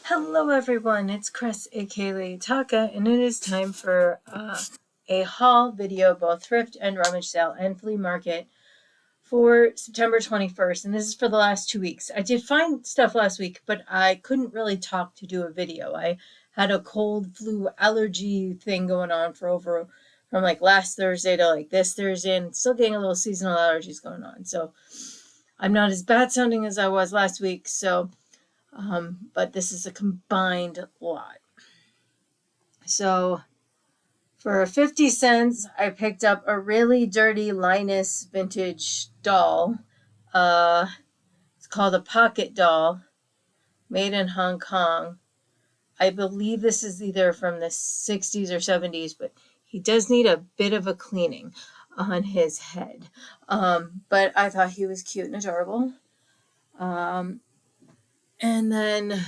Hello everyone, it's Chris aka Lady Taka, and it is time for a haul video, both thrift and rummage sale and flea market for September 21st, and this is for the last 2 weeks. I did find stuff last week, but I couldn't really talk to do a video. I had a cold flu allergy thing going on from like last Thursday to like this Thursday, and still getting a little seasonal allergies going on. So I'm not as bad sounding as I was last week, but this is a combined lot. So for 50 cents, I picked up a really dirty Linus vintage doll. It's called a pocket doll, made in Hong Kong. I believe this is either from the 60s or 70s, but he does need a bit of a cleaning on his head. But I thought he was cute and adorable. And then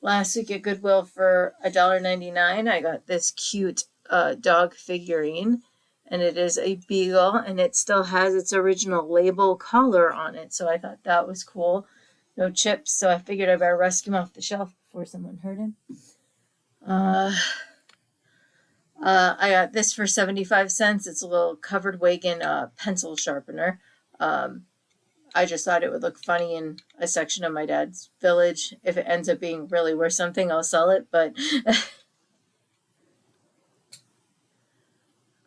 last week at Goodwill for $1.99, I got this cute dog figurine, and it is a beagle, and it still has its original label collar on it, so I thought that was cool. No chips, so I figured I better rescue him off the shelf before someone hurt him. I got this for 75 cents. It's a little covered wagon pencil sharpener. I just thought it would look funny in a section of my dad's village. If it ends up being really worth something, I'll sell it. But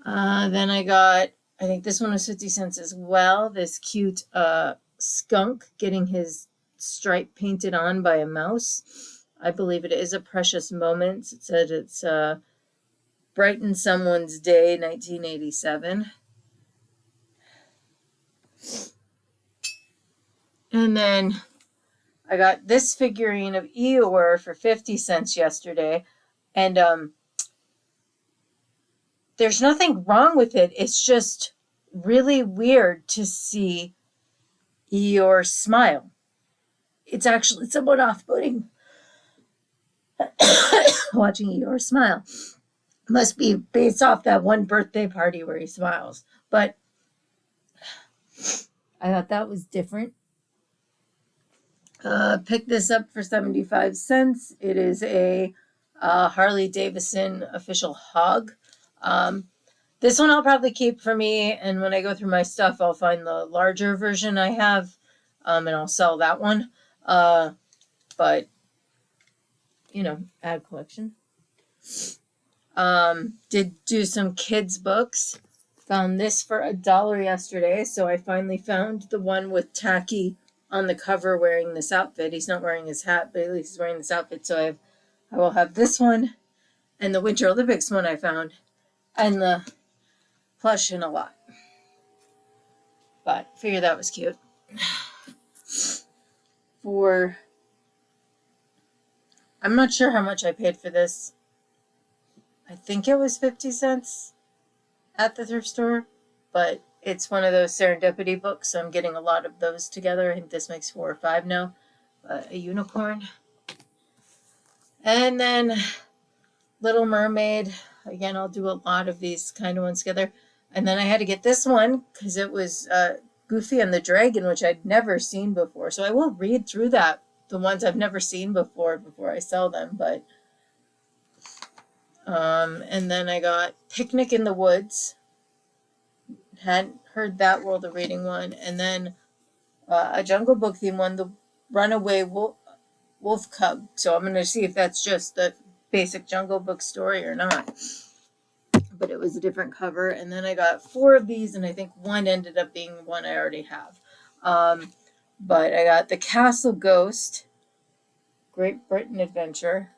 then I got, I think this one was 50 cents as well. This cute skunk getting his stripe painted on by a mouse. I believe it is a precious moment. It said it's Brighten Someone's Day, 1987. And then I got this figurine of Eeyore for 50 cents yesterday. And there's nothing wrong with it. It's just really weird to see Eeyore smile. It's actually somewhat off-putting watching Eeyore smile. Must be based off that one birthday party where he smiles. But I thought that was different. Picked this up for 75 cents. It is a Harley Davidson official hog. This one I'll probably keep for me, and when I go through my stuff, I'll find the larger version I have, and I'll sell that one. But, you know, add collection. Did do some kids' books. Found this for $1 yesterday, so I finally found the one with Tacky on the cover wearing this outfit. He's not wearing his hat, but at least he's wearing this outfit. So I will have this one and the Winter Olympics one I found, and the plush in a lot. But figured that was cute. I'm not sure how much I paid for this. I think it was 50 cents at the thrift store, but it's one of those serendipity books, so I'm getting a lot of those together. I think this makes 4 or 5 now. A unicorn. And then Little Mermaid. Again, I'll do a lot of these kind of ones together. And then I had to get this one because it was Goofy and the Dragon, which I'd never seen before. So I will read through the ones I've never seen before I sell them. But and then I got Picnic in the Woods. Hadn't heard that World of Reading one. And then a Jungle Book theme one, the Runaway Wolf Cub. So I'm going to see if that's just the basic Jungle Book story or not. But it was a different cover. And then I got 4 of these, and I think one ended up being one I already have. But I got The Castle Ghost, Great Britain Adventure.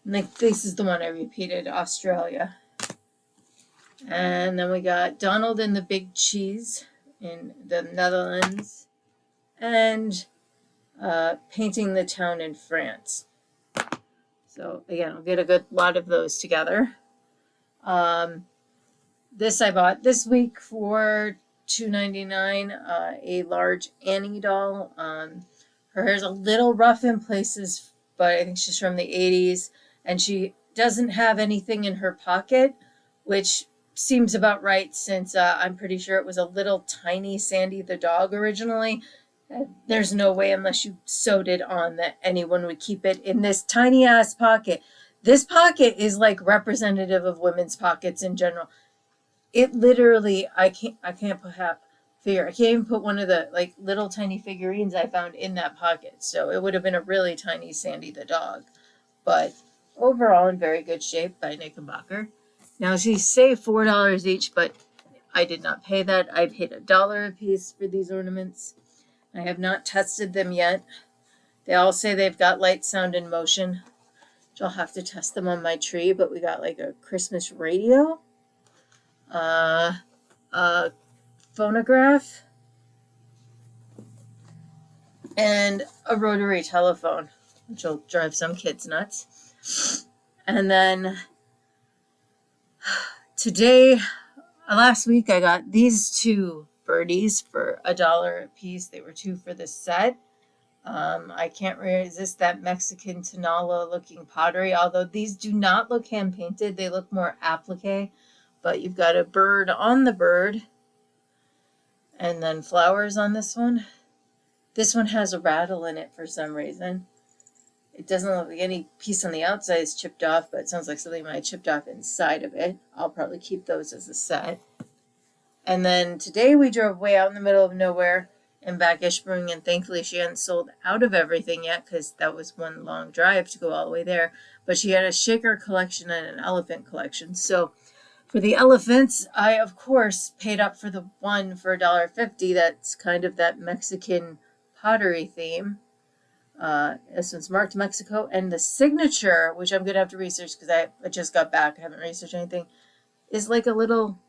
And this is the one I repeated, Australia. And then we got Donald and the Big Cheese in the Netherlands, and Painting the Town in France. So again, I'll get a good lot of those together. This I bought this week for $2.99, a large Annie doll. Her hair's a little rough in places, but I think she's from the 80s, and she doesn't have anything in her pocket, which seems about right since I'm pretty sure it was a little tiny Sandy the dog originally, There's no way, unless you sewed it on, that anyone would keep it in this tiny ass pocket. This pocket is like representative of women's pockets in general. It literally, I can't figure. I can't even put one of the like little tiny figurines I found in that pocket. So it would have been a really tiny Sandy the dog. But overall, in very good shape by Knickerbocker. Now she saved $4 each, but I did not pay that. I paid $1 a piece for these ornaments. I have not tested them yet. They all say they've got light, sound, and motion. I'll have to test them on my tree, but we got like a Christmas radio, a phonograph, and a rotary telephone, which will drive some kids nuts. And then today, last week, I got these two birdies for $1 a piece. They were two for the set. I can't resist that Mexican Tonala looking pottery, although these do not look hand painted. They look more applique, but you've got a bird on the bird and then flowers on this one. This one has a rattle in it for some reason. It doesn't look like any piece on the outside is chipped off, but it sounds like something might have chipped off inside of it. I'll probably keep those as a set. And then today we drove way out in the middle of nowhere in back Ishpring, and thankfully she hadn't sold out of everything yet because that was one long drive to go all the way there. But she had a shaker collection and an elephant collection. So for the elephants, I of course paid up for the one for $1.50. That's kind of that Mexican pottery theme. This one's marked Mexico, and the signature, which I'm gonna have to research because I just got back, I haven't researched anything, is like a little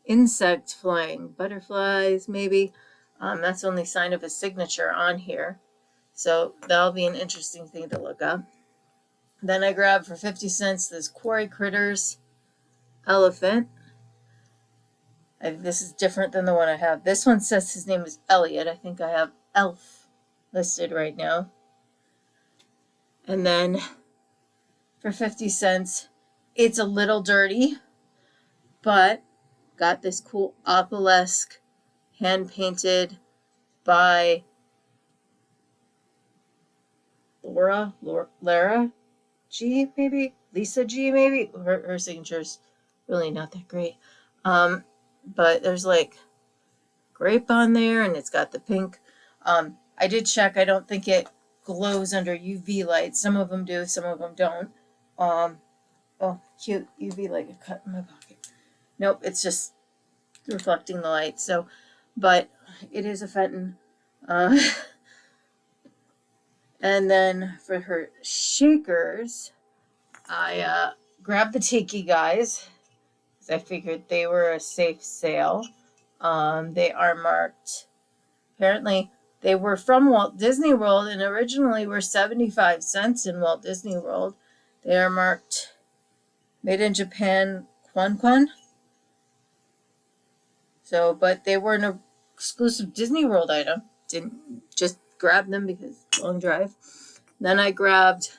insect flying, butterflies maybe. That's the only sign of a signature on here. So that'll be an interesting thing to look up. Then I grabbed for 50 cents this Quarry Critters elephant. This is different than the one I have. This one says his name is Elliot. I think I have Elf listed right now. And then for 50 cents, it's a little dirty, but got this cool obelisk hand painted by Lara G, maybe Lisa G, maybe her signature's really not that great. But there's like grape on there, and it's got the pink. I did check. I don't think it glows under UV light. Some of them do, some of them don't. Oh, cute UV light cut in my pocket. Nope, it's just reflecting the light. So, but it is a Fenton. And then for her shakers, I grabbed the Tiki guys because I figured they were a safe sale. They are marked. Apparently, they were from Walt Disney World and originally were 75 cents in Walt Disney World. They are marked made in Japan, Kwan. So, but they were an exclusive Disney World item. Didn't just grab them because long drive. Then I grabbed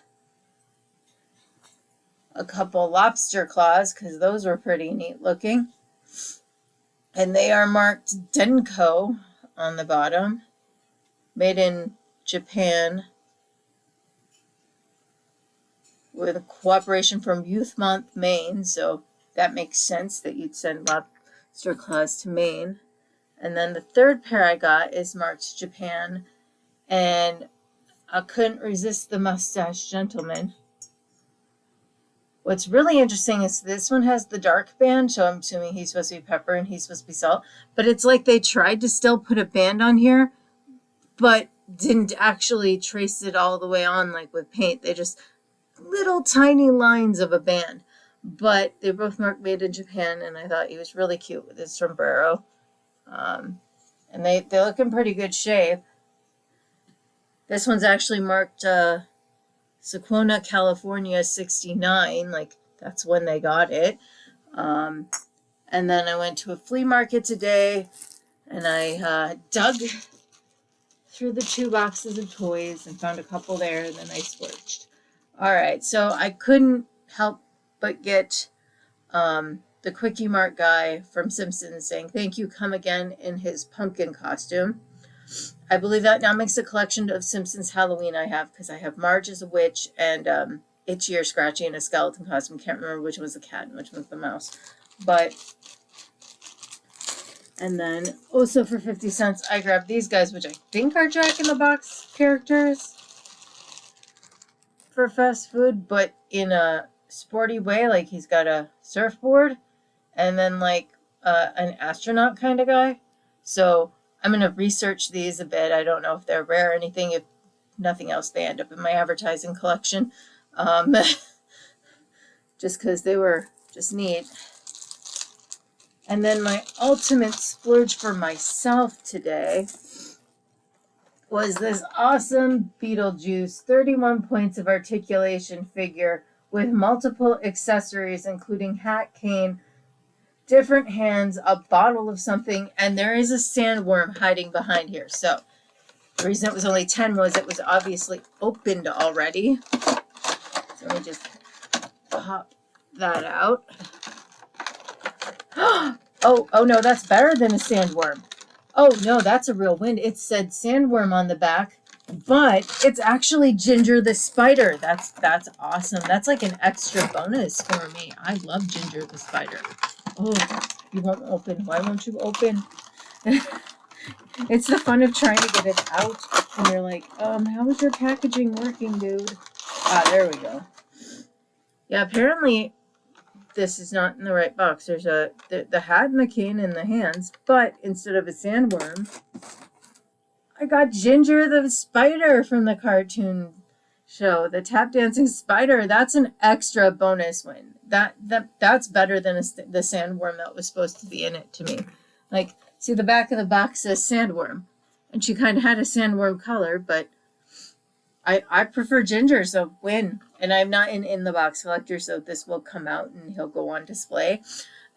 a couple lobster claws because those were pretty neat looking. And they are marked Denko on the bottom. Made in Japan with a cooperation from Youth Month, Maine. So that makes sense that you'd send lobster claws to Maine. And then the third pair I got is marked Japan. And I couldn't resist the mustache gentleman. What's really interesting is this one has the dark band, so I'm assuming he's supposed to be pepper and he's supposed to be salt. But it's like they tried to still put a band on here, but didn't actually trace it all the way on like with paint. They just little tiny lines of a band. But they both marked made in Japan, and I thought he was really cute with his sombrero. And they look in pretty good shape. This one's actually marked Sequona, California 69. Like, that's when they got it. And then I went to a flea market today, and I dug through the 2 boxes of toys and found a couple there, and then I splurged. All right, so I couldn't help but get the Quickie Mart guy from Simpsons saying, "Thank you, come again," in his pumpkin costume. I believe that now makes the collection of Simpsons Halloween I have, because I have Marge as a witch and Itchy or Scratchy in a skeleton costume. Can't remember which was the cat and which was the mouse. But, and then also for 50 cents, I grabbed these guys, which I think are Jack in the Box characters for fast food, but in a sporty way. Like he's got a surfboard and then like an astronaut kind of guy. So I'm going to research these a bit. I don't know if they're rare or anything. If nothing else, they end up in my advertising collection. Just because they were just neat. And then my ultimate splurge for myself today was this awesome Beetlejuice 31 points of articulation figure with multiple accessories, including hat, cane, different hands, a bottle of something, and there is a sandworm hiding behind here. So the reason it was only 10 was it was obviously opened already. So let me just pop that out. Oh no, that's better than a sandworm. Oh no, that's a real wind. It said sandworm on the back, but it's actually Ginger the spider. That's awesome. That's like an extra bonus for me. I love Ginger the spider. Oh, you won't open. Why won't you open? It's the fun of trying to get it out. And you're like, how is your packaging working, dude? Ah, there we go. Yeah, apparently this is not in the right box. There's the hat and the cane in the hands, but instead of a sandworm, I got Ginger the spider from the cartoon show, the tap dancing spider. That's an extra bonus win. That's better than the sandworm that was supposed to be in it to me. Like, see, the back of the box says sandworm, and she kind of had a sandworm color, but I prefer Ginger, so win. And I'm not an in the box collector, so this will come out and he'll go on display,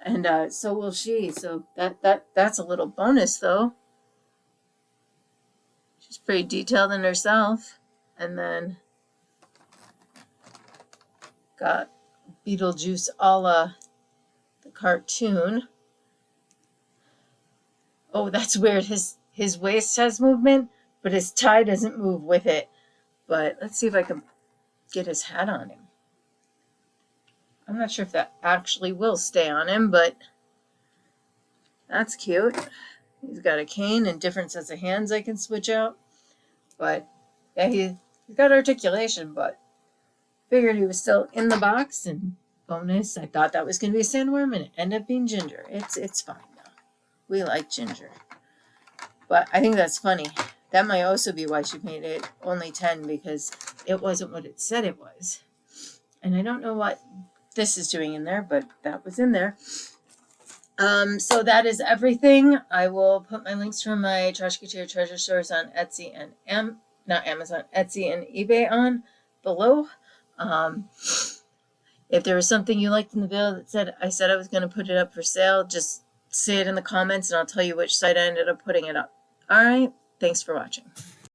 and so will she. So that's a little bonus though. She's pretty detailed in herself, and then got Beetlejuice a la the cartoon. Oh, that's weird. His waist has movement, but his tie doesn't move with it. But let's see if I can get his hat on him. I'm not sure if that actually will stay on him, but that's cute. He's got a cane and different sets of hands I can switch out. But yeah, he's got articulation, but figured he was still in the box, and bonus, I thought that was going to be a sandworm, and it ended up being Ginger. It's fine though. We like Ginger. But I think that's funny. That might also be why she made it only 10, because it wasn't what it said it was. And I don't know what this is doing in there, but that was in there. So that is everything. I will put my links for my Trashkateer Treasure stores on Etsy and not Amazon, Etsy and eBay on below. If there was something you liked in the video that said I was going to put it up for sale, just say it in the comments and I'll tell you which site I ended up putting it up. All right. Thanks for watching.